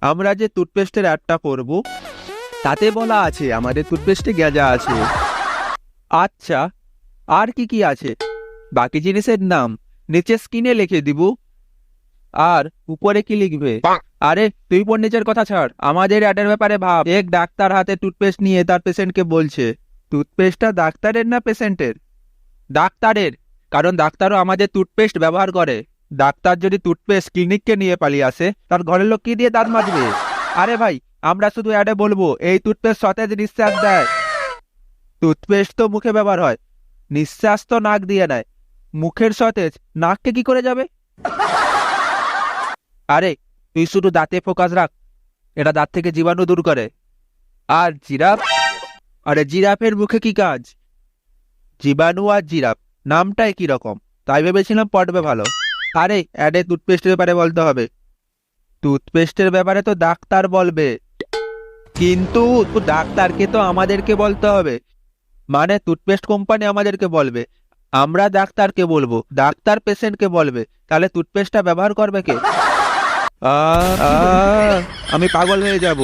আমরা যে টুথপেস্টের অ্যাডটা করব তাতে বলা আছে আমাদের টুথপেস্টে গেঁজা আছে। আচ্ছা, আর কি কি আছে? বাকি জিনিসের নাম নিচে স্ক্রিনে লিখে দিব। আর উপরে কি লিখবে? আরে তুই পর নিজের কথা ছাড়, আমাদের অ্যাডের ব্যাপারে ভাব। এক ডাক্তার হাতে টুথপেস্ট নিয়ে তার পেশেন্টকে বলছে, টুথপেস্টটা ডাক্তারের না পেশেন্টের? ডাক্তারের, কারণ ডাক্তারও আমাদের টুথপেস্ট ব্যবহার করে। ডাক্তার যদি টুথপেস্ট ক্লিনিককে নিয়ে পালিয়ে আসে, তার ঘরের লোক কি দিয়ে দাঁত মাজবে? আরে ভাই, আমরা শুধু অ্যাডে বলবো এই টুথপেস্ট সতেজ নিঃশ্বাস দেয়। টুথপেস্ট তো মুখে ব্যবহার হয়, নিঃশ্বাস তো নাক দিয়ে নেয়। মুখের সতেজ নাককে কি করে যাবে? আরে তুই শুধু দাঁতে ফোকাস রাখ, এটা দাঁত থেকে জীবাণু দূর করে। আর জিরাফ? আরে জিরাফের মুখে কি কাজ? জীবাণু আর জিরাফ নামটাই কি রকম, তাই ভেবেছিলাম পড়বে ভালো। আরে অ্যাডে টুথপেস্টের ব্যাপারে বলতে হবে। টুথপেস্টের ব্যাপারে তো ডাক্তার বলবে, কিন্তু ডাক্তারকে তো আমাদেরকে বলতে হবে। মানে টুথপেস্ট কোম্পানি আমাদেরকে বলবে, আমরা ডাক্তারকে বলবো, ডাক্তার পেশেন্টকে বলবে, তাহলে টুথপেস্টটা ব্যবহার করবে কে? আমি পাগল হয়ে যাব।